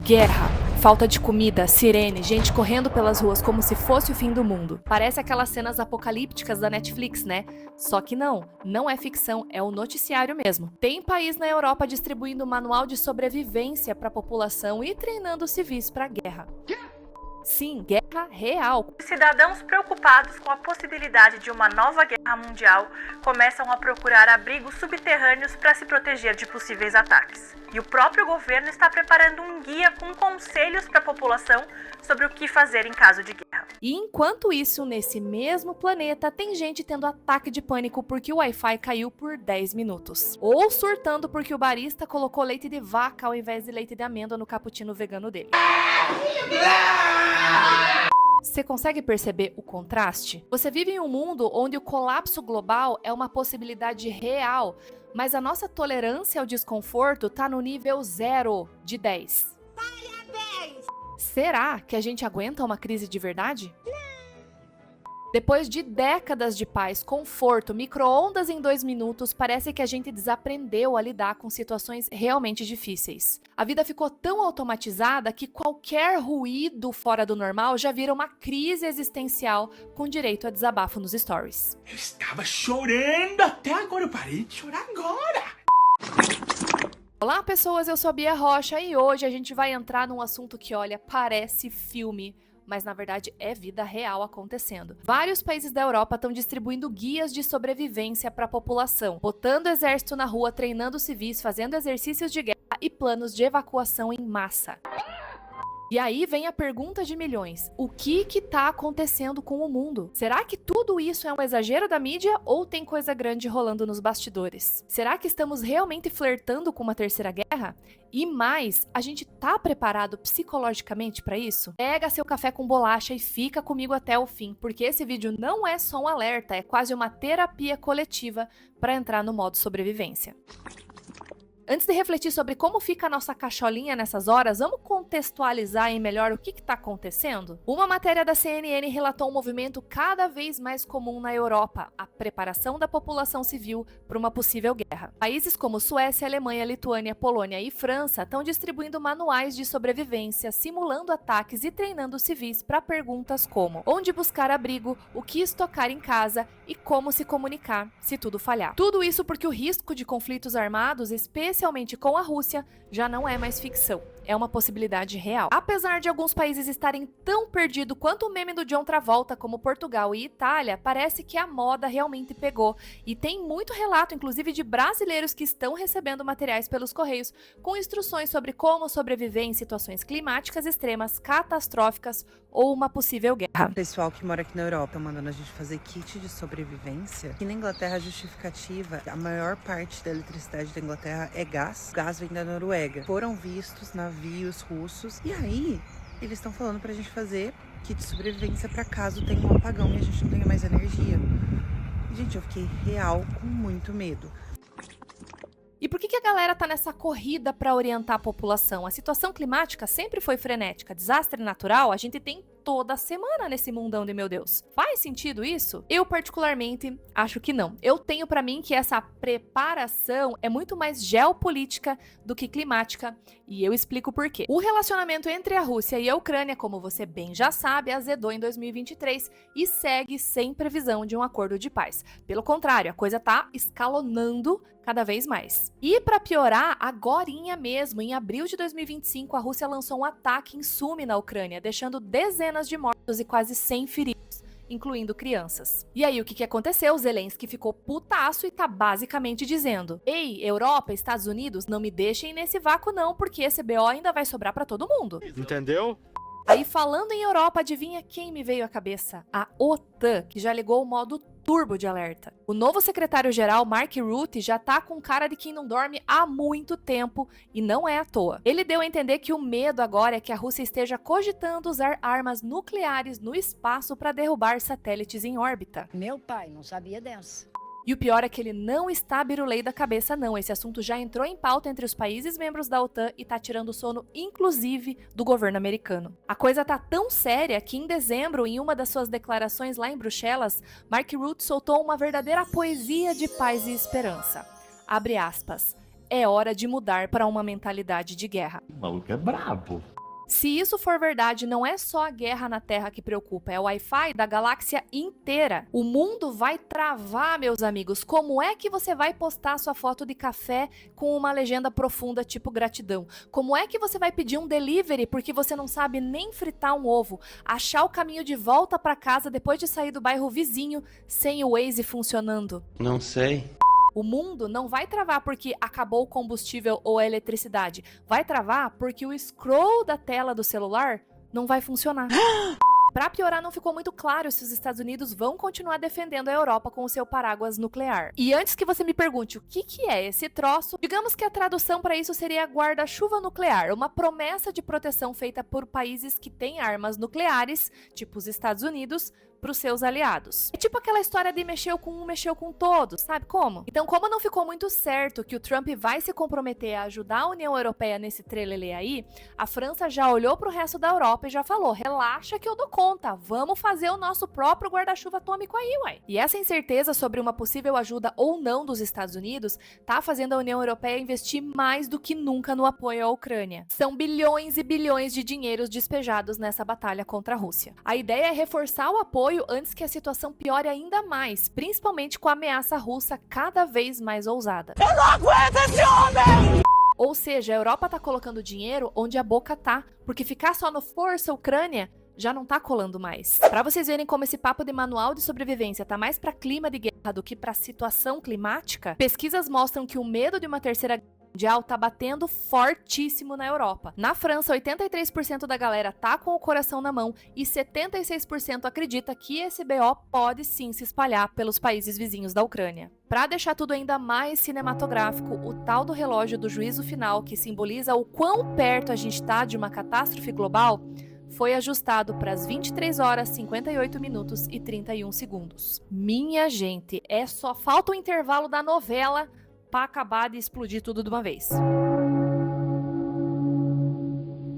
Guerra, falta de comida, sirene, gente correndo pelas ruas como se fosse o fim do mundo. Parece aquelas cenas apocalípticas da Netflix, né? Só que não é ficção, é o noticiário mesmo. Tem país na Europa distribuindo manual de sobrevivência para a população e treinando civis para a guerra. Sim, guerra real. Cidadãos preocupados com a possibilidade de uma nova guerra mundial começam a procurar abrigos subterrâneos para se proteger de possíveis ataques. E o próprio governo está preparando um guia com conselhos para a população sobre o que fazer em caso de guerra. E enquanto isso, nesse mesmo planeta, tem gente tendo ataque de pânico porque o Wi-Fi caiu por 10 minutos. Ou surtando porque o barista colocou leite de vaca ao invés de leite de amêndoa no cappuccino vegano dele. Você consegue perceber o contraste? Você vive em um mundo onde o colapso global é uma possibilidade real, mas a nossa tolerância ao desconforto tá no nível 0 de 10. Parabéns! Será que a gente aguenta uma crise de verdade? Depois de décadas de paz, conforto, micro-ondas em 2 minutos, parece que a gente desaprendeu a lidar com situações realmente difíceis. A vida ficou tão automatizada que qualquer ruído fora do normal já vira uma crise existencial com direito a desabafo nos stories. Eu estava chorando até agora, eu parei de chorar agora! Olá pessoas, eu sou a Bia Rocha e hoje a gente vai entrar num assunto que, olha, parece filme, mas na verdade é vida real acontecendo. Vários países da Europa estão distribuindo guias de sobrevivência para a população, botando exército na rua, treinando civis, fazendo exercícios de guerra e planos de evacuação em massa. E aí vem a pergunta de milhões: o que tá acontecendo com o mundo? Será que tudo isso é um exagero da mídia ou tem coisa grande rolando nos bastidores? Será que estamos realmente flertando com uma terceira guerra? E mais, a gente tá preparado psicologicamente para isso? Pega seu café com bolacha e fica comigo até o fim, porque esse vídeo não é só um alerta, é quase uma terapia coletiva para entrar no modo sobrevivência. Antes de refletir sobre como fica a nossa cacholinha nessas horas, vamos contextualizar melhor o que está acontecendo? Uma matéria da CNN relatou um movimento cada vez mais comum na Europa, a preparação da população civil para uma possível guerra. Países como Suécia, Alemanha, Lituânia, Polônia e França estão distribuindo manuais de sobrevivência, simulando ataques e treinando civis para perguntas como: onde buscar abrigo, o que estocar em casa e como se comunicar se tudo falhar. Tudo isso porque o risco de conflitos armados, especialmente com a Rússia, já não é mais ficção. É uma possibilidade real. Apesar de alguns países estarem tão perdidos quanto o meme do John Travolta, como Portugal e Itália, parece que a moda realmente pegou. E tem muito relato, inclusive, de brasileiros que estão recebendo materiais pelos correios com instruções sobre como sobreviver em situações climáticas extremas, catastróficas ou uma possível guerra. O pessoal que mora aqui na Europa mandando a gente fazer kit de sobrevivência. Aqui na Inglaterra, a justificativa, a maior parte da eletricidade da Inglaterra é gás. O gás vem da Noruega. Foram vistos navios russos. E aí, eles estão falando pra gente fazer kit de sobrevivência pra caso tenha um apagão e a gente não tenha mais energia. Gente, eu fiquei real com muito medo. E por que a galera tá nessa corrida para orientar a população? A situação climática sempre foi frenética. Desastre natural a gente tem toda semana nesse mundão de meu Deus. Faz sentido isso? Eu particularmente acho que não. Eu tenho pra mim que essa preparação é muito mais geopolítica do que climática e eu explico por quê. O relacionamento entre a Rússia e a Ucrânia, como você bem já sabe, azedou em 2023 e segue sem previsão de um acordo de paz. Pelo contrário, a coisa tá escalonando cada vez mais. E para piorar, agorinha mesmo, em abril de 2025, a Rússia lançou um ataque em Sumi na Ucrânia, deixando dezenas de mortos e quase 100 feridos, incluindo crianças. E aí, o que aconteceu? Zelensky ficou putaço e tá basicamente dizendo: ei, Europa, Estados Unidos, não me deixem nesse vácuo não, porque esse BO ainda vai sobrar pra todo mundo. Entendeu? Aí, falando em Europa, adivinha quem me veio à cabeça? A OTAN, que já ligou o modo turbo de alerta. O novo secretário-geral, Mark Rutte, já tá com cara de quem não dorme há muito tempo e não é à toa. Ele deu a entender que o medo agora é que a Rússia esteja cogitando usar armas nucleares no espaço para derrubar satélites em órbita. Meu pai não sabia dessa. E o pior é que ele não está birulei da cabeça não, esse assunto já entrou em pauta entre os países membros da OTAN e tá tirando o sono, inclusive, do governo americano. A coisa tá tão séria que em dezembro, em uma das suas declarações lá em Bruxelas, Mark Rutte soltou uma verdadeira poesia de paz e esperança. Abre aspas. é hora de mudar para uma mentalidade de guerra. O maluco é brabo. Se isso for verdade, não é só a guerra na Terra que preocupa, é o Wi-Fi da galáxia inteira. O mundo vai travar, meus amigos. Como é que você vai postar sua foto de café com uma legenda profunda tipo gratidão? Como é que você vai pedir um delivery porque você não sabe nem fritar um ovo? Achar o caminho de volta para casa depois de sair do bairro vizinho sem o Waze funcionando? Não sei. O mundo não vai travar porque acabou o combustível ou a eletricidade. Vai travar porque o scroll da tela do celular não vai funcionar. Pra piorar, não ficou muito claro se os Estados Unidos vão continuar defendendo a Europa com o seu paraguas nuclear. E antes que você me pergunte o que é esse troço, digamos que a tradução para isso seria guarda-chuva nuclear, uma promessa de proteção feita por países que têm armas nucleares, tipo os Estados Unidos, para os seus aliados. É tipo aquela história de mexeu com um, mexeu com todos, sabe como? Então, como não ficou muito certo que o Trump vai se comprometer a ajudar a União Europeia nesse trelelê aí, a França já olhou pro resto da Europa e já falou, relaxa que eu dou conta, vamos fazer o nosso próprio guarda-chuva atômico aí, uai. E essa incerteza sobre uma possível ajuda ou não dos Estados Unidos tá fazendo a União Europeia investir mais do que nunca no apoio à Ucrânia. São bilhões e bilhões de dinheiros despejados nessa batalha contra a Rússia. A ideia é reforçar o apoio antes que a situação piore ainda mais, principalmente com a ameaça russa cada vez mais ousada. Eu não aguento esse homem! Ou seja, a Europa tá colocando dinheiro onde a boca tá, porque ficar só no Força Ucrânia já não tá colando mais. Pra vocês verem como esse papo de manual de sobrevivência tá mais pra clima de guerra do que pra situação climática, pesquisas mostram que o medo de uma terceira guerra mundial tá batendo fortíssimo na Europa. Na França, 83% da galera tá com o coração na mão e 76% acredita que esse BO pode sim se espalhar pelos países vizinhos da Ucrânia. Pra deixar tudo ainda mais cinematográfico, o tal do relógio do juízo final, que simboliza o quão perto a gente tá de uma catástrofe global, foi ajustado para as 23 horas, 58 minutos e 31 segundos. Minha gente, só falta o intervalo da novela para acabar de explodir tudo de uma vez.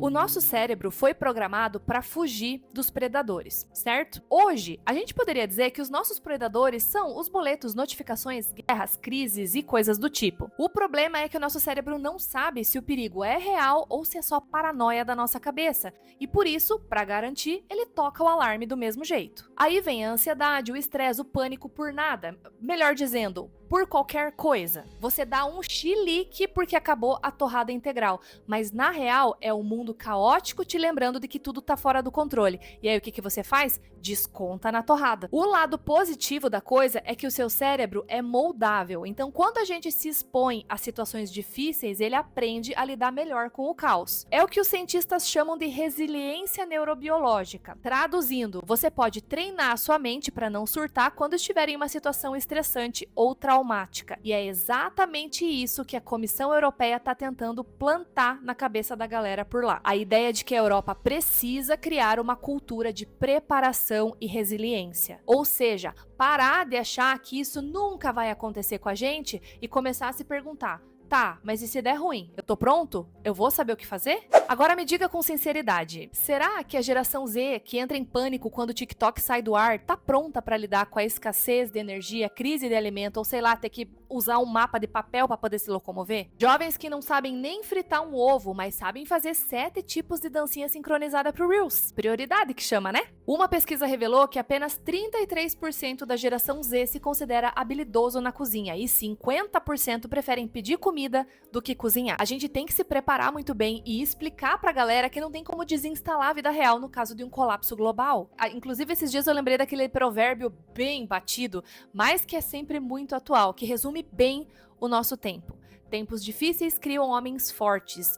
O nosso cérebro foi programado para fugir dos predadores, certo? Hoje, a gente poderia dizer que os nossos predadores são os boletos, notificações, guerras, crises e coisas do tipo. O problema é que o nosso cérebro não sabe se o perigo é real ou se é só paranoia da nossa cabeça. E por isso, para garantir, ele toca o alarme do mesmo jeito. Aí vem a ansiedade, o estresse, o pânico por nada. Melhor dizendo, por qualquer coisa. Você dá um chilique porque acabou a torrada integral, mas na real é o mundo caótico te lembrando de que tudo tá fora do controle. E aí o que você faz? Desconta na torrada. O lado positivo da coisa é que o seu cérebro é moldável, então quando a gente se expõe a situações difíceis, ele aprende a lidar melhor com o caos. É o que os cientistas chamam de resiliência neurobiológica. Traduzindo, você pode treinar a sua mente para não surtar quando estiver em uma situação estressante ou traumática. E é exatamente isso que a Comissão Europeia está tentando plantar na cabeça da galera por lá. A ideia de que a Europa precisa criar uma cultura de preparação e resiliência. Ou seja, parar de achar que isso nunca vai acontecer com a gente e começar a se perguntar: tá, mas e se der ruim? Eu tô pronto? Eu vou saber o que fazer? Agora me diga com sinceridade, será que a geração Z, que entra em pânico quando o TikTok sai do ar, tá pronta pra lidar com a escassez de energia, crise de alimento ou sei lá, ter que usar um mapa de papel pra poder se locomover? Jovens que não sabem nem fritar um ovo, mas sabem fazer 7 tipos de dancinha sincronizada pro Reels. Prioridade que chama, né? Uma pesquisa revelou que apenas 33% da geração Z se considera habilidoso na cozinha e 50% preferem pedir comida do que cozinhar. A gente tem que se preparar muito bem e explicar pra galera que não tem como desinstalar a vida real no caso de um colapso global. Inclusive, esses dias eu lembrei daquele provérbio bem batido, mas que é sempre muito atual, que resume bem o nosso tempo. Tempos difíceis criam homens fortes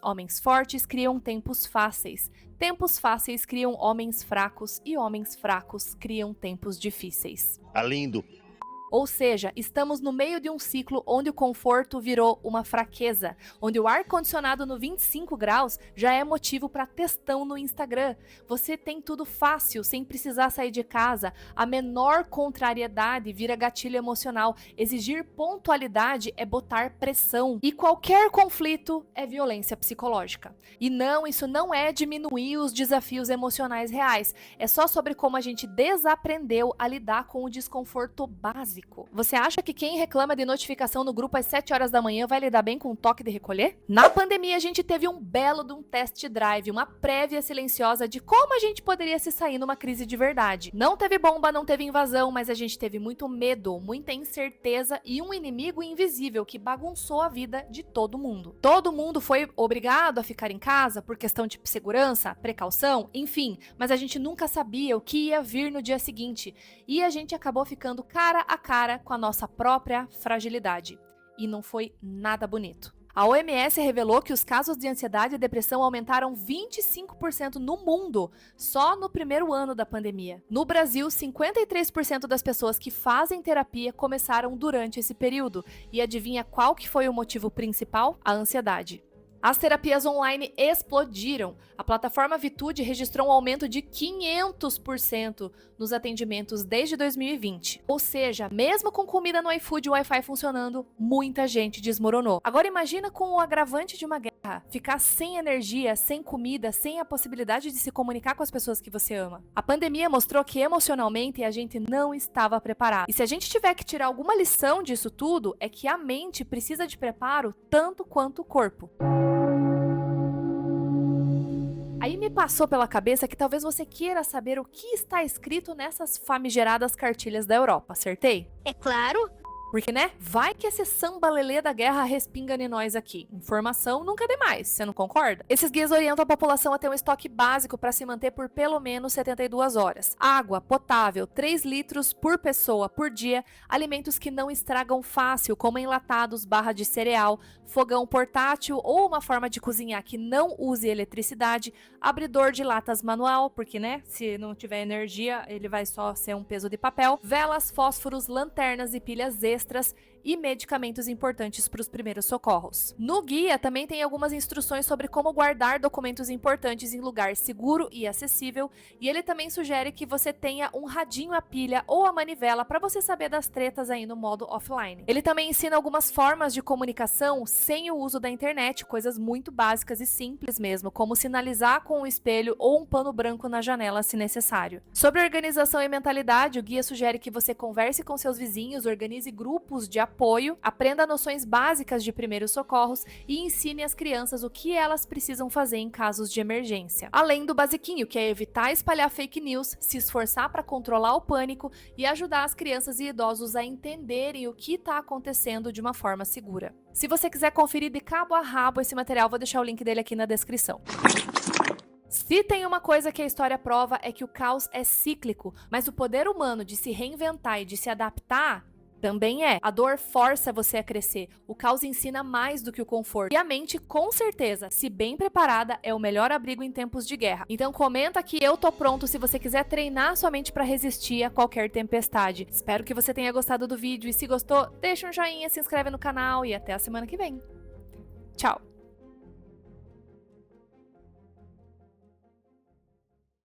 criam tempos fáceis criam homens fracos e homens fracos criam tempos difíceis. Tá lindo. Ou seja, estamos no meio de um ciclo onde o conforto virou uma fraqueza, onde o ar-condicionado no 25 graus já é motivo para textão no Instagram. Você tem tudo fácil, sem precisar sair de casa. A menor contrariedade vira gatilho emocional. Exigir pontualidade é botar pressão. E qualquer conflito é violência psicológica. E não, isso não é diminuir os desafios emocionais reais. É só sobre como a gente desaprendeu a lidar com o desconforto básico. básico. Você acha que quem reclama de notificação no grupo às 7 horas da manhã vai lidar bem com um toque de recolher? Na pandemia, a gente teve um belo de um test drive, uma prévia silenciosa de como a gente poderia se sair numa crise de verdade. Não teve bomba, não teve invasão, mas a gente teve muito medo, muita incerteza e um inimigo invisível que bagunçou a vida de todo mundo. Todo mundo foi obrigado a ficar em casa por questão de segurança, precaução, enfim, mas a gente nunca sabia o que ia vir no dia seguinte e a gente acabou ficando cara a cara com a nossa própria fragilidade. E não foi nada bonito. A OMS revelou que os casos de ansiedade e depressão aumentaram 25% no mundo só no primeiro ano da pandemia. No Brasil, 53% das pessoas que fazem terapia começaram durante esse período. E adivinha qual que foi o motivo principal? A ansiedade. As terapias online explodiram. A plataforma Vitude registrou um aumento de 500% nos atendimentos desde 2020. Ou seja, mesmo com comida no iFood e Wi-Fi funcionando, muita gente desmoronou. Agora imagina com o agravante de uma guerra, ficar sem energia, sem comida, sem a possibilidade de se comunicar com as pessoas que você ama. A pandemia mostrou que emocionalmente a gente não estava preparado. E se a gente tiver que tirar alguma lição disso tudo, é que a mente precisa de preparo tanto quanto o corpo. Aí me passou pela cabeça que talvez você queira saber o que está escrito nessas famigeradas cartilhas da Europa, acertei? É claro. Porque, né? Vai que esse samba-lelê da guerra respinga em nós aqui. Informação nunca é demais, você não concorda? Esses guias orientam a população a ter um estoque básico para se manter por pelo menos 72 horas. Água potável, 3 litros por pessoa por dia, alimentos que não estragam fácil, como enlatados, barra de cereal, fogão portátil ou uma forma de cozinhar que não use eletricidade, abridor de latas manual, porque, né, se não tiver energia, ele vai só ser um peso de papel, velas, fósforos, lanternas e pilhas extras e medicamentos importantes para os primeiros socorros. No guia também tem algumas instruções sobre como guardar documentos importantes em lugar seguro e acessível, e ele também sugere que você tenha um radinho a pilha ou a manivela para você saber das tretas aí no modo offline. Ele também ensina algumas formas de comunicação sem o uso da internet, coisas muito básicas e simples mesmo, como sinalizar com um espelho ou um pano branco na janela se necessário. Sobre organização e mentalidade, o guia sugere que você converse com seus vizinhos, organize grupos de apoio, aprenda noções básicas de primeiros socorros e ensine às crianças o que elas precisam fazer em casos de emergência. Além do basiquinho, que é evitar espalhar fake news, se esforçar para controlar o pânico e ajudar as crianças e idosos a entenderem o que está acontecendo de uma forma segura. Se você quiser conferir de cabo a rabo esse material, vou deixar o link dele aqui na descrição. Se tem uma coisa que a história prova é que o caos é cíclico, mas o poder humano de se reinventar e de se adaptar também é. A dor força você a crescer. O caos ensina mais do que o conforto. E a mente, com certeza, se bem preparada, é o melhor abrigo em tempos de guerra. Então comenta que eu tô pronto se você quiser treinar sua mente para resistir a qualquer tempestade. Espero que você tenha gostado do vídeo e se gostou, deixa um joinha, se inscreve no canal e até a semana que vem. Tchau!